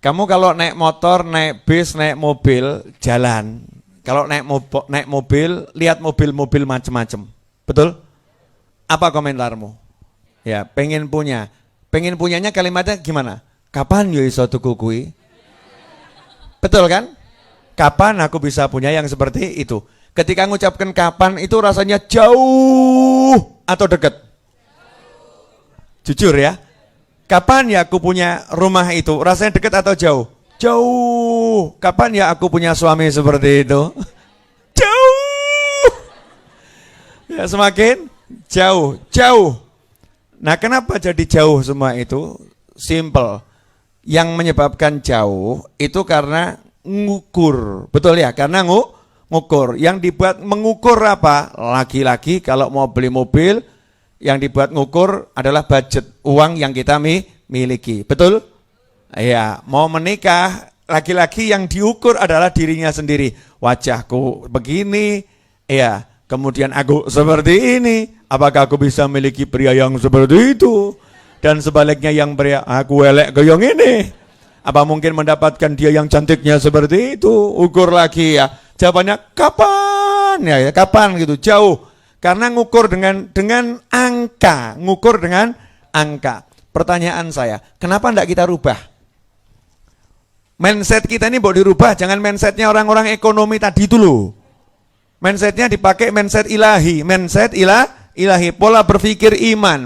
Kamu kalau naik motor, naik bis, naik mobil, jalan. Kalau naik mobil, lihat mobil-mobil macam-macam. Betul? Apa komentarmu? Ya, pengen punya. Pengen punyanya kalimatnya gimana? Kapan yo iso tuku kuwi? Betul kan? Kapan aku bisa punya yang seperti itu? Ketika ngucapkan kapan itu rasanya jauh atau dekat? Jujur ya. Kapan ya aku punya rumah itu? Rasanya dekat atau jauh? Jauh. Kapan ya aku punya suami seperti itu? Jauh. Ya semakin jauh, jauh. Nah, kenapa jadi jauh semua itu? Simple. Yang menyebabkan jauh itu karena ngukur. Betul ya? Karena ngukur. Yang dibuat mengukur apa? Lagi-lagi kalau mau beli mobil, yang dibuat ngukur adalah budget uang yang kita miliki. Betul? Ya, mau menikah, laki-laki yang diukur adalah dirinya sendiri. Wajahku begini, ya, kemudian aku seperti ini. Apakah aku bisa memiliki pria yang seperti itu? Dan sebaliknya yang pria, aku elek goyong ini. Apa mungkin mendapatkan dia yang cantiknya seperti itu? Ukur lagi ya. Jawabannya kapan? Ya, kapan gitu, jauh. Karena ngukur dengan angka, ngukur dengan angka. Pertanyaan saya, kenapa enggak kita rubah? Mindset kita ini mau dirubah, jangan mindsetnya orang-orang ekonomi tadi itu loh. Mindsetnya dipakai mindset ilahi, ilahi, pola berpikir iman,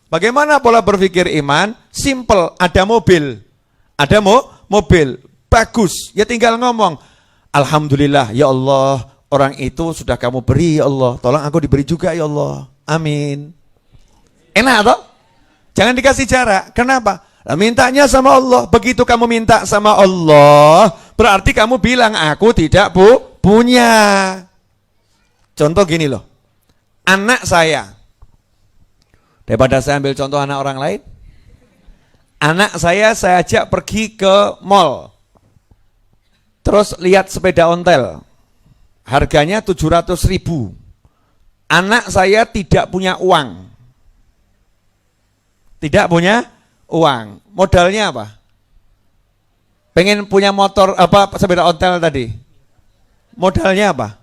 Bagaimana pola berpikir iman? Simple, ada mobil, mobil, bagus, ya tinggal ngomong, alhamdulillah ya Allah, orang itu sudah kamu beri ya Allah, tolong aku diberi juga ya Allah, amin. Enak toh? Jangan dikasih jarak, kenapa? Nah, mintanya sama Allah, begitu kamu minta sama Allah, berarti kamu bilang aku tidak punya. Contoh gini loh, anak saya, daripada saya ambil contoh anak orang lain, anak saya ajak pergi ke mall, terus lihat sepeda ontel, harganya 700.000. Anak saya tidak punya uang. Tidak punya uang. Modalnya apa? Pengen punya motor apa sepeda ontel tadi. Modalnya apa?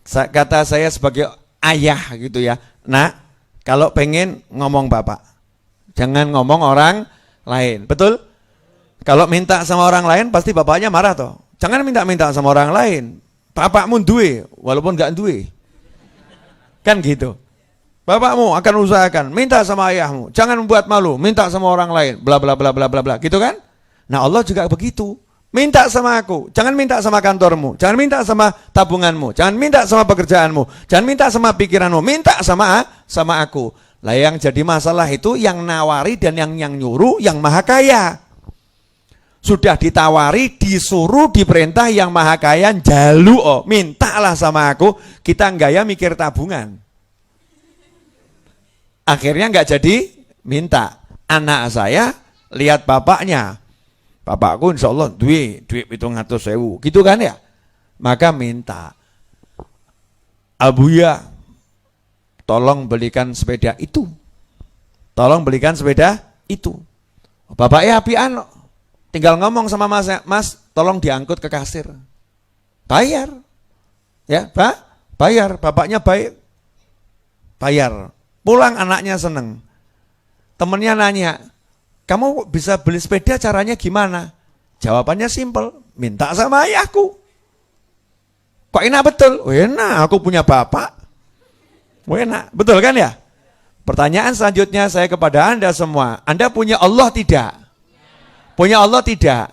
Kata saya sebagai ayah gitu ya. Nak, kalau pengen ngomong bapak. Jangan ngomong orang lain. Betul? Kalau minta sama orang lain pasti bapaknya marah toh. Jangan minta-minta sama orang lain. Bapakmu duwe, walaupun gak duwe. Kan gitu. Bapakmu akan usahakan, minta sama ayahmu, jangan membuat malu, minta sama orang lain, bla bla bla bla bla bla, gitu kan? Nah, Allah juga begitu. Minta sama aku, jangan minta sama kantormu, jangan minta sama tabunganmu, jangan minta sama pekerjaanmu, jangan minta sama pikiranmu, minta sama aku. Lah yang jadi masalah itu yang nawari dan yang nyuruh yang maha kaya. Sudah ditawari, disuruh, diperintah yang maha kaya, jalu oh, mintalah sama aku, kita gaya mikir tabungan. Akhirnya nggak jadi minta. Anak saya lihat bapaknya, bapakku insya Allah duit 700.000, gitu kan ya. Maka minta, Abuya, tolong belikan sepeda itu, tolong belikan sepeda itu. Bapaknya apian, tinggal ngomong sama mas, tolong diangkut ke kasir, bayar, ya bayar, bapaknya baik, bayar. Pulang anaknya seneng. Temennya nanya, kamu bisa beli sepeda caranya gimana? Jawabannya simpel, minta sama ayahku. Kok enak betul? Oh, enak, aku punya bapak. Oh, enak, betul kan ya? Pertanyaan selanjutnya saya kepada Anda semua. Anda punya Allah tidak? Punya Allah tidak?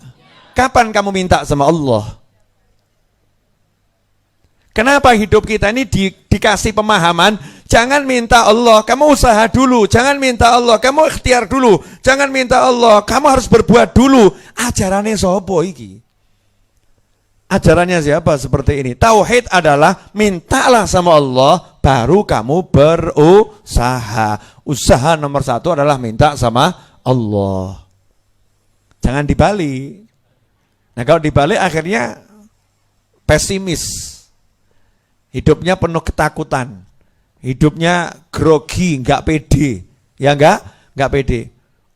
Kapan kamu minta sama Allah? Kenapa hidup kita ini dikasih pemahaman, jangan minta Allah, kamu usaha dulu, jangan minta Allah, kamu ikhtiar dulu, jangan minta Allah, kamu harus berbuat dulu. Ajarannya sopo iki? Ajarannya siapa seperti ini? Tauhid adalah mintalah sama Allah, baru kamu berusaha. Usaha nomor 1 adalah minta sama Allah. Jangan dibalik. Nah kalau dibalik akhirnya pesimis. Hidupnya penuh ketakutan, hidupnya grogi, nggak pede, ya nggak pede.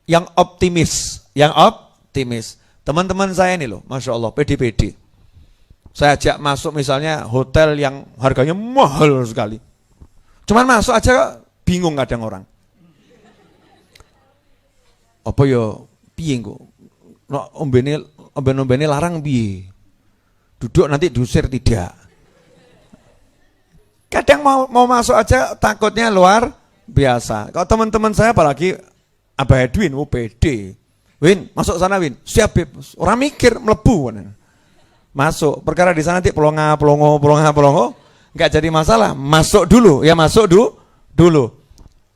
Yang optimis, Yang optimis. Teman-teman saya ini loh, Masya Allah, pede-pede. Saya ajak masuk misalnya hotel yang harganya mahal sekali. Cuman masuk aja bingung kadang orang. Apa ya piye kok? No, ombene larang piye? Duduk nanti diusir tidak. Kadang mau masuk aja takutnya luar biasa. Kalau teman-teman saya apalagi Abah Edwin, pede. Win, masuk sana Win. Siap, Beb. Orang mikir melebu. Masuk. Perkara di sana nanti pelongo. Enggak jadi masalah. Masuk dulu, ya masuk dulu.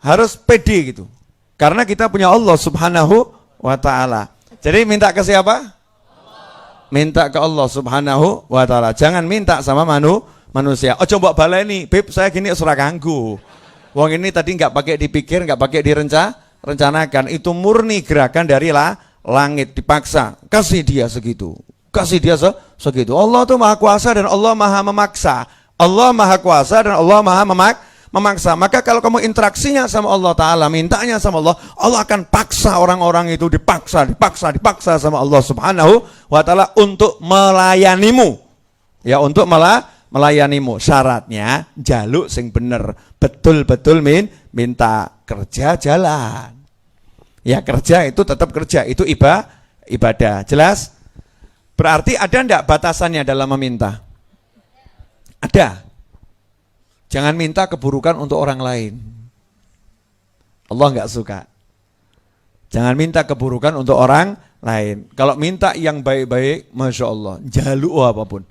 Harus pede gitu. Karena kita punya Allah Subhanahu wa taala. Jadi minta ke siapa? Minta ke Allah Subhanahu wa taala. Jangan minta sama manusia. Oh coba baleni, Beb, saya gini ora ganggu. Wong ini tadi enggak pakai dipikir, enggak pakai rencanakan, itu murni gerakan dari langit, dipaksa. Kasih dia segitu. Allah tuh maha kuasa dan Allah maha memaksa. Allah maha kuasa dan Allah maha memaksa. Maka kalau kamu interaksinya sama Allah Ta'ala, mintanya sama Allah, Allah akan paksa orang-orang itu, dipaksa sama Allah Subhanahu wa Ta'ala untuk melayanimu. Ya, untuk melayanimu. Syaratnya jaluk sing bener, betul-betul minta. Kerja jalan. Ya kerja itu tetap kerja, itu ibadah. Jelas? Berarti ada enggak batasannya dalam meminta? Ada. Jangan minta keburukan untuk orang lain. Allah enggak suka. Jangan minta keburukan untuk orang lain. Kalau minta yang baik-baik, Masya Allah, jaluk apapun.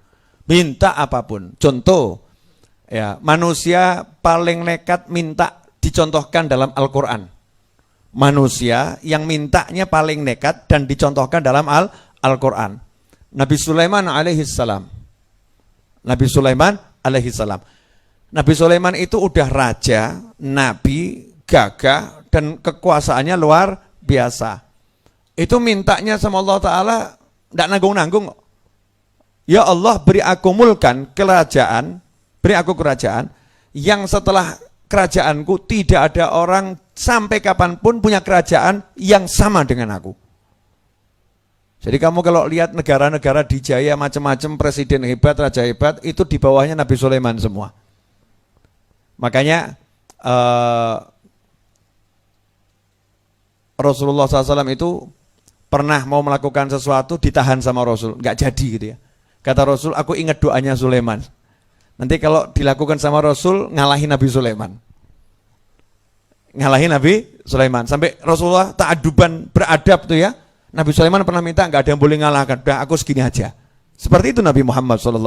Minta apapun. Contoh, ya manusia paling nekat minta dicontohkan dalam Al-Quran. Manusia yang mintanya paling nekat dan dicontohkan dalam Al-Quran. Nabi Sulaiman alaihissalam. Nabi Sulaiman itu udah raja, nabi, gagah, dan kekuasaannya luar biasa. Itu mintanya sama Allah Ta'ala, tidak nanggung-nanggung. Ya Allah, beri aku mulkan kerajaan, beri aku kerajaan, yang setelah kerajaanku tidak ada orang sampai kapanpun punya kerajaan yang sama dengan aku. Jadi kamu kalau lihat negara-negara dijaya macam-macam, presiden hebat, raja hebat, itu di bawahnya Nabi Sulaiman semua. Makanya Rasulullah SAW itu pernah mau melakukan sesuatu ditahan sama Rasul, nggak jadi gitu ya. Kata Rasul, aku ingat doanya Sulaiman. Nanti kalau dilakukan sama Rasul, ngalahin Nabi Sulaiman. Ngalahin Nabi Sulaiman. Sampai Rasulullah ta'aduban beradab tuh ya. Nabi Sulaiman pernah minta, nggak ada yang boleh ngalahkan. Udah aku segini aja. Seperti itu Nabi Muhammad SAW.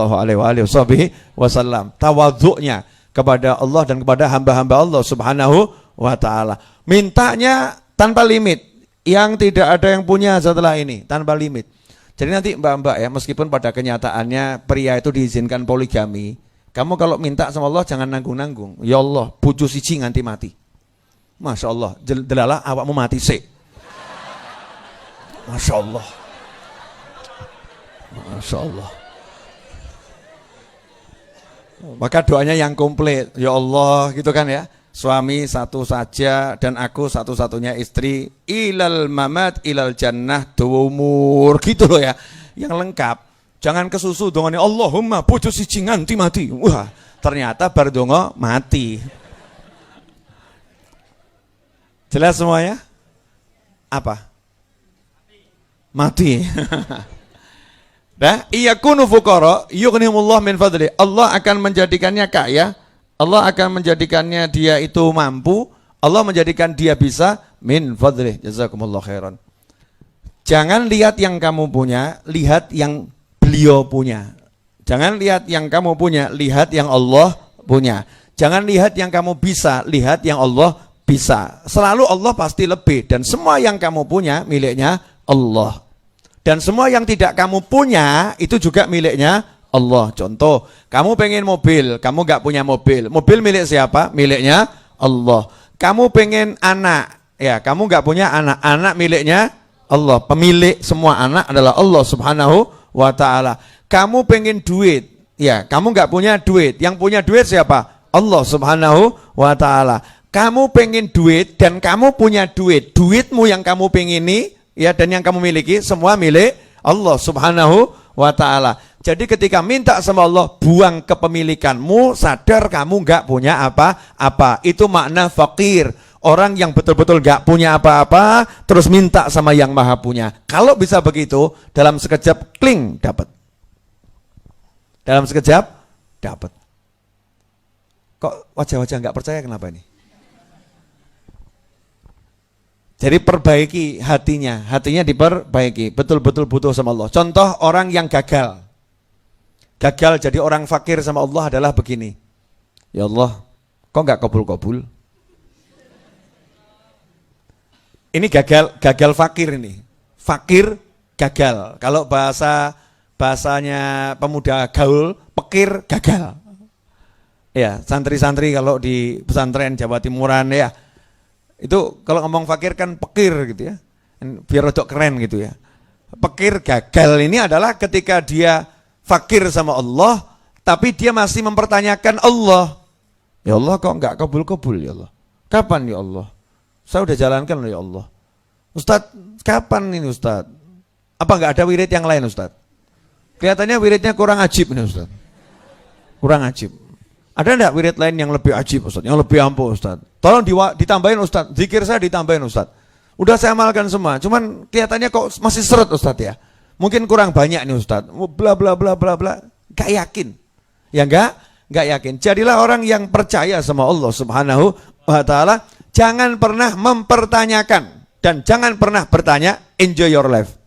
Tawadhu'nya kepada Allah dan kepada hamba-hamba Allah Subhanahu wa ta'ala. Mintanya tanpa limit. Yang tidak ada yang punya setelah ini. Tanpa limit. Jadi nanti mbak-mbak ya, meskipun pada kenyataannya pria itu diizinkan poligami, kamu kalau minta sama Allah jangan nanggung-nanggung. Ya Allah, bojo siji nganti mati. Masya Allah, delalah awakmu mati sik. Masya Allah. Masya Allah. Maka doanya yang komplit. Ya Allah, gitu kan ya. Suami satu saja dan aku satu-satunya istri. Ilal mamat, ilal jannah, umur. Gitu loh ya. Yang lengkap. Jangan kesusu dongane Allahumma bojo siji nganti mati. Wah, ternyata bar donga mati. Jelas semuanya? Apa? Mati. Nah, iyakunu fuqara yughnihumullah min fadli. Allah akan menjadikannya kaya, Allah akan menjadikannya dia itu mampu, Allah menjadikan dia bisa min fadli. Jazakumullah khairan. Jangan lihat yang kamu punya, lihat yang beliau punya. Jangan lihat yang kamu punya, lihat yang Allah punya. Jangan lihat yang kamu bisa, lihat yang Allah bisa. Selalu Allah pasti lebih. Dan semua yang kamu punya miliknya Allah. Dan semua yang tidak kamu punya itu juga miliknya Allah. Contoh, kamu pengen mobil, kamu gak punya mobil. Mobil milik siapa? Miliknya Allah. Kamu pengen anak, ya kamu gak punya anak. Anak miliknya Allah. Pemilik semua anak adalah Allah Subhanahu wa ta'ala. Kamu pengen duit, ya kamu gak punya duit. Yang punya duit siapa? Allah Subhanahu wa ta'ala. Kamu pengen duit dan kamu punya duit. Duitmu yang kamu pengen ini Ya, dan yang kamu miliki semua milik Allah Subhanahu wa ta'ala. Jadi ketika minta sama Allah, buang kepemilikanmu, sadar kamu nggak punya apa-apa. Itu makna fakir. Orang yang betul-betul nggak punya apa-apa, terus minta sama yang maha punya. Kalau bisa begitu, dalam sekejap kling dapat. Dalam sekejap dapat. Kok wajah-wajah nggak percaya, kenapa ini? Jadi perbaiki hatinya diperbaiki, betul-betul butuh sama Allah. Contoh orang yang gagal jadi orang fakir sama Allah adalah begini. Ya Allah, kok nggak kabul-kabul? Ini gagal fakir ini. Fakir gagal. Kalau bahasanya pemuda gaul, pekir gagal. Ya, santri-santri kalau di pesantren Jawa Timuran ya. Itu kalau ngomong fakir kan pekir gitu ya. Biar rodok keren gitu ya. Pekir gagal ini adalah ketika dia fakir sama Allah, tapi dia masih mempertanyakan Allah. Ya Allah, kok enggak kabul-kabul ya Allah? Kapan ya Allah? Saya udah jalankan ya Allah. Ustadz, kapan ini Ustadz? Apa enggak ada wirid yang lain Ustadz? Kelihatannya wiridnya kurang ajib ini Ustadz. Kurang ajib. Ada enggak wirid lain yang lebih ajib Ustadz? Yang lebih ampuh Ustadz? Tolong ditambahin Ustadz. Zikir saya ditambahin Ustadz. Udah saya amalkan semua. Cuman kelihatannya kok masih seret Ustadz ya. Mungkin kurang banyak nih Ustadz. Bla bla bla bla bla. Gak yakin. Ya enggak yakin. Jadilah orang yang percaya sama Allah Subhanahu wa ta'ala. Jangan pernah mempertanyakan. Dan jangan pernah bertanya, enjoy your life.